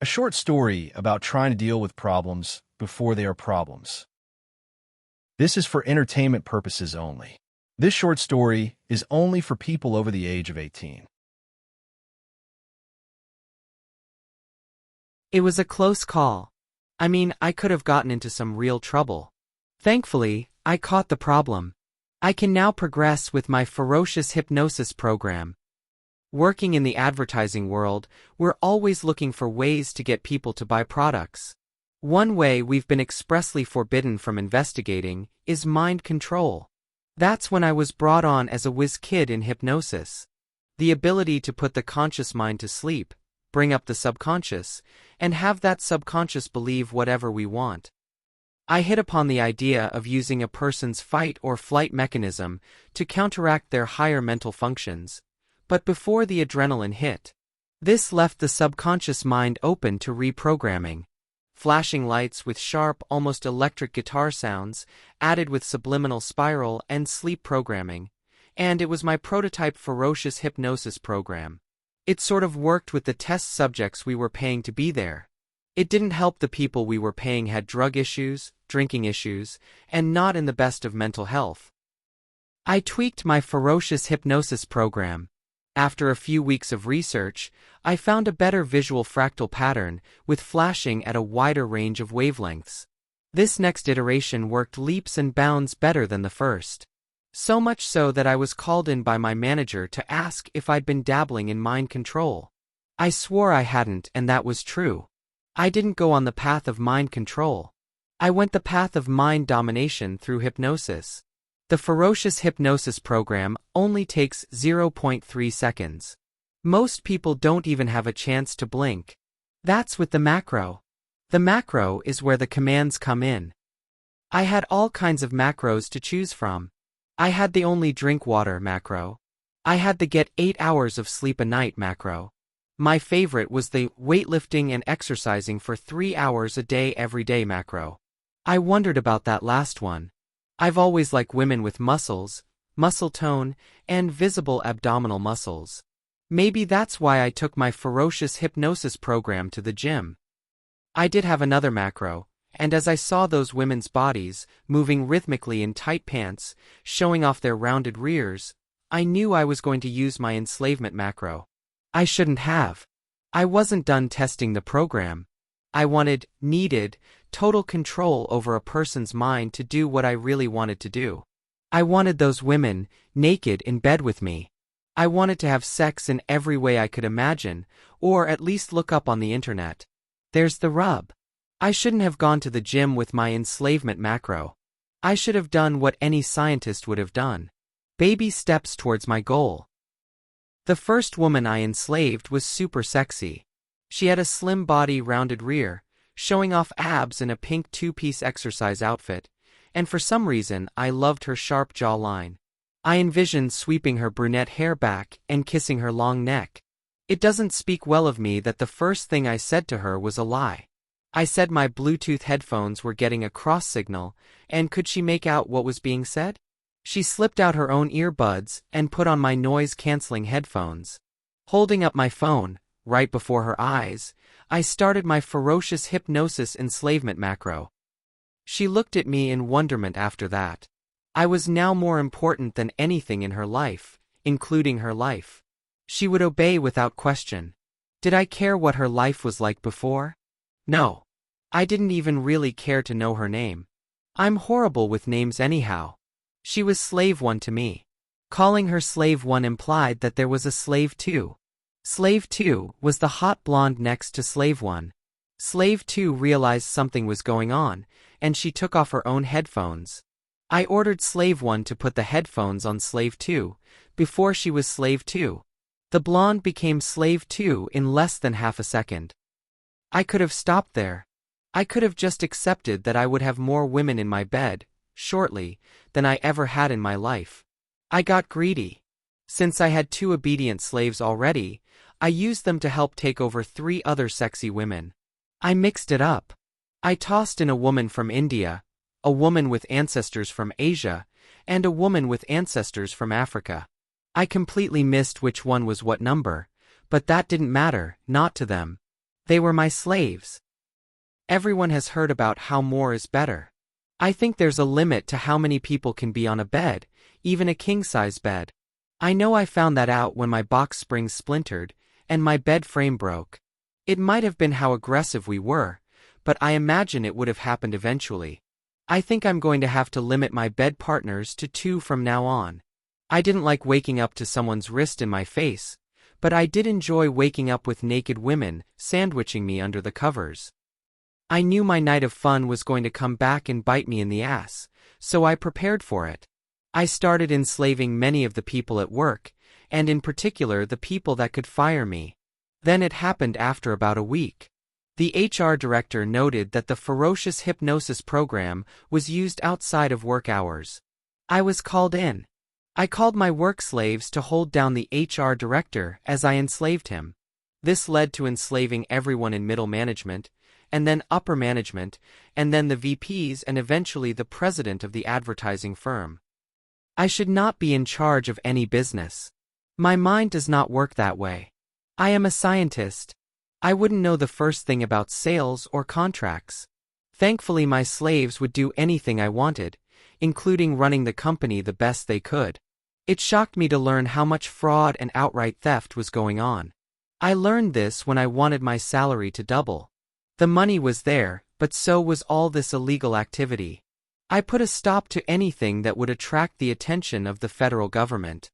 A short story about trying to deal with problems before they are problems. This is for entertainment purposes only. This short story is only for people over the age of 18. It was a close call. I mean, I could have gotten into some real trouble. Thankfully, I caught the problem. I can now progress with my Ferocious Hypnosis program. Working in the advertising world, we're always looking for ways to get people to buy products. One way we've been expressly forbidden from investigating is mind control. That's when I was brought on as a whiz kid in hypnosis. The ability to put the conscious mind to sleep, bring up the subconscious, and have that subconscious believe whatever we want. I hit upon the idea of using a person's fight or flight mechanism to counteract their higher mental functions. But before the adrenaline hit, this left the subconscious mind open to reprogramming. Flashing lights with sharp, almost electric guitar sounds, added with subliminal spiral and sleep programming, and it was my prototype Ferocious Hypnosis program. It sort of worked with the test subjects we were paying to be there. It didn't help the people we were paying had drug issues, drinking issues, and not in the best of mental health. I tweaked my Ferocious Hypnosis program. After a few weeks of research, I found a better visual fractal pattern with flashing at a wider range of wavelengths. This next iteration worked leaps and bounds better than the first. So much so that I was called in by my manager to ask if I'd been dabbling in mind control. I swore I hadn't, and that was true. I didn't go on the path of mind control. I went the path of mind domination through hypnosis. The Ferocious Hypnosis program only takes 0.3 seconds. Most people don't even have a chance to blink. That's with the macro. The macro is where the commands come in. I had all kinds of macros to choose from. I had the only drink water macro. I had the get 8 hours of sleep a night macro. My favorite was the weightlifting and exercising for 3 hours a day every day macro. I wondered about that last one. I've always liked women with muscles, muscle tone, and visible abdominal muscles. Maybe that's why I took my Ferocious Hypnosis program to the gym. I did have another macro, and as I saw those women's bodies, moving rhythmically in tight pants, showing off their rounded rears, I knew I was going to use my enslavement macro. I shouldn't have. I wasn't done testing the program. I needed, total control over a person's mind to do what I really wanted to do. I wanted those women, naked in bed with me. I wanted to have sex in every way I could imagine, or at least look up on the internet. There's the rub. I shouldn't have gone to the gym with my enslavement macro. I should have done what any scientist would have done. Baby steps towards my goal. The first woman I enslaved was super sexy. She had a slim body, rounded rear, showing off abs in a pink two-piece exercise outfit, and for some reason I loved her sharp jawline. I envisioned sweeping her brunette hair back and kissing her long neck. It doesn't speak well of me that the first thing I said to her was a lie. I said my Bluetooth headphones were getting a cross signal, and could she make out what was being said? She slipped out her own earbuds and put on my noise-canceling headphones. Holding up my phone, right before her eyes, I started my Ferocious Hypnosis enslavement macro. She looked at me in wonderment after that. I was now more important than anything in her life, including her life. She would obey without question. Did I care what her life was like before? No. I didn't even really care to know her name. I'm horrible with names anyhow. She was Slave 1 to me. Calling her Slave 1 implied that there was a Slave 2. Slave 2 was the hot blonde next to Slave 1. Slave 2 realized something was going on, and she took off her own headphones. I ordered Slave 1 to put the headphones on Slave 2, before she was Slave 2. The blonde became Slave 2 in less than half a second. I could have stopped there. I could have just accepted that I would have more women in my bed, shortly, than I ever had in my life. I got greedy. Since I had 2 obedient slaves already, I used them to help take over 3 other sexy women. I mixed it up. I tossed in a woman from India, a woman with ancestors from Asia, and a woman with ancestors from Africa. I completely missed which one was what number, but that didn't matter, not to them. They were my slaves. Everyone has heard about how more is better. I think there's a limit to how many people can be on a bed, even a king-size bed. I know I found that out when my box springs splintered, and my bed frame broke. It might have been how aggressive we were, but I imagine it would have happened eventually. I think I'm going to have to limit my bed partners to 2 from now on. I didn't like waking up to someone's wrist in my face, but I did enjoy waking up with naked women sandwiching me under the covers. I knew my night of fun was going to come back and bite me in the ass, so I prepared for it. I started enslaving many of the people at work, and in particular the people that could fire me. Then it happened after about a week. The HR director noted that the Ferocious Hypnosis program was used outside of work hours. I was called in. I called my work slaves to hold down the HR director as I enslaved him. This led to enslaving everyone in middle management, and then upper management, and then the VPs and eventually the president of the advertising firm. I should not be in charge of any business. My mind does not work that way. I am a scientist. I wouldn't know the first thing about sales or contracts. Thankfully, my slaves would do anything I wanted, including running the company the best they could. It shocked me to learn how much fraud and outright theft was going on. I learned this when I wanted my salary to double. The money was there, but so was all this illegal activity. I put a stop to anything that would attract the attention of the federal government.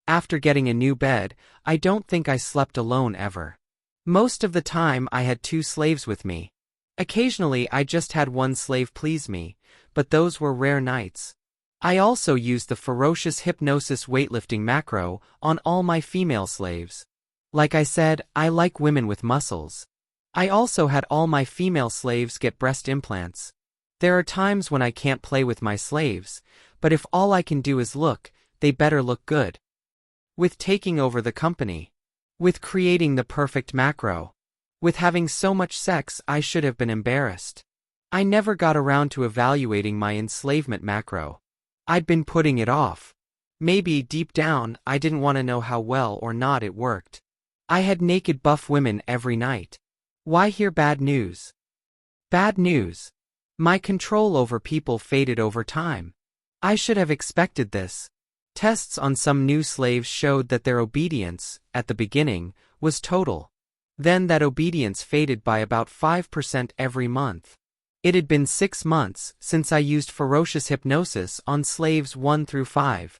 After getting a new bed, I don't think I slept alone ever. Most of the time I had 2 slaves with me. Occasionally I just had one slave please me, but those were rare nights. I also used the Ferocious Hypnosis weightlifting macro on all my female slaves. Like I said, I like women with muscles. I also had all my female slaves get breast implants. There are times when I can't play with my slaves, but if all I can do is look, they better look good. With taking over the company. With creating the perfect macro. With having so much sex, I should have been embarrassed. I never got around to evaluating my enslavement macro. I'd been putting it off. Maybe deep down, I didn't want to know how well or not it worked. I had naked buff women every night. Why hear bad news? Bad news. My control over people faded over time. I should have expected this. Tests on some new slaves showed that their obedience, at the beginning, was total. Then that obedience faded by about 5% every month. It had been 6 months since I used Ferocious Hypnosis on slaves 1 through 5.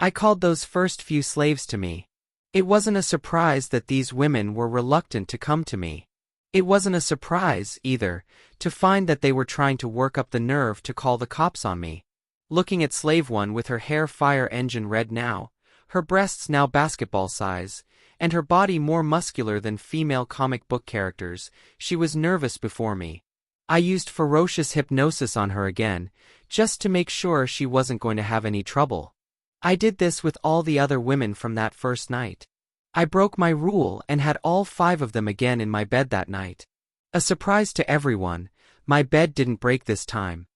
I called those first few slaves to me. It wasn't a surprise that these women were reluctant to come to me. It wasn't a surprise, either, to find that they were trying to work up the nerve to call the cops on me. Looking at Slave 1 with her hair fire engine red now, her breasts now basketball size, and her body more muscular than female comic book characters, she was nervous before me. I used Ferocious Hypnosis on her again, just to make sure she wasn't going to have any trouble. I did this with all the other women from that first night. I broke my rule and had all 5 of them again in my bed that night. A surprise to everyone, my bed didn't break this time.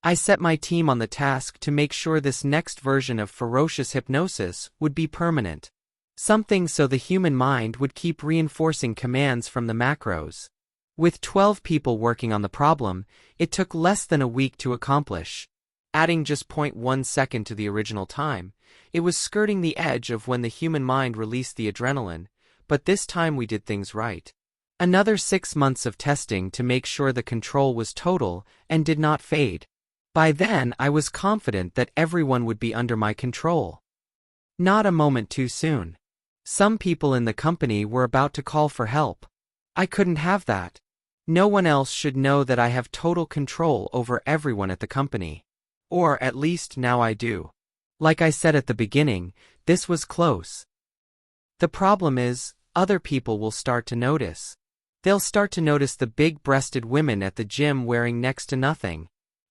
I set my team on the task to make sure this next version of Ferocious Hypnosis would be permanent. Something so the human mind would keep reinforcing commands from the macros. With 12 people working on the problem, it took less than a week to accomplish. Adding just 0.1 second to the original time, it was skirting the edge of when the human mind released the adrenaline, but this time we did things right. Another 6 months of testing to make sure the control was total and did not fade. By then I was confident that everyone would be under my control. Not a moment too soon. Some people in the company were about to call for help. I couldn't have that. No one else should know that I have total control over everyone at the company. Or at least now I do. Like I said at the beginning, this was close. The problem is, other people will start to notice. They'll start to notice the big-breasted women at the gym wearing next to nothing.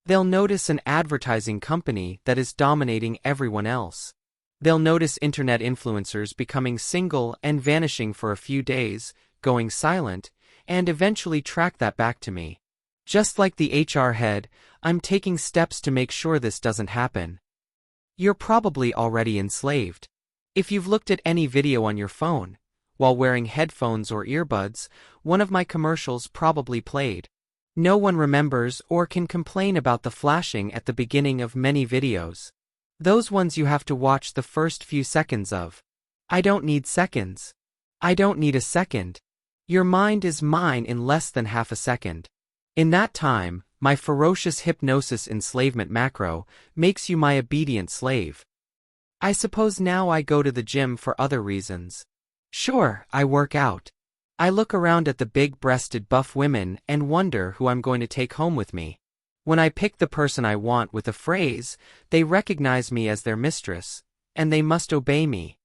They'll notice an advertising company that is dominating everyone else. They'll notice internet influencers becoming single and vanishing for a few days, going silent, and eventually track that back to me. Just like the HR head, I'm taking steps to make sure this doesn't happen. You're probably already enslaved. If you've looked at any video on your phone, while wearing headphones or earbuds, one of my commercials probably played. No one remembers or can complain about the flashing at the beginning of many videos. Those ones you have to watch the first few seconds of. I don't need seconds. I don't need a second. Your mind is mine in less than half a second. In that time, my ferocious hypnosis enslavement macro makes you my obedient slave. I suppose now I go to the gym for other reasons. Sure, I work out. I look around at the big-breasted buff women and wonder who I'm going to take home with me. When I pick the person I want with a phrase, they recognize me as their mistress, and they must obey me.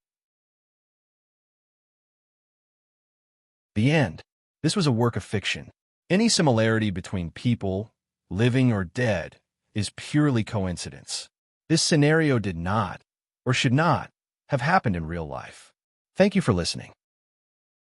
The end. This was a work of fiction. Any similarity between people, living or dead, is purely coincidence. This scenario did not, or should not, have happened in real life. Thank you for listening.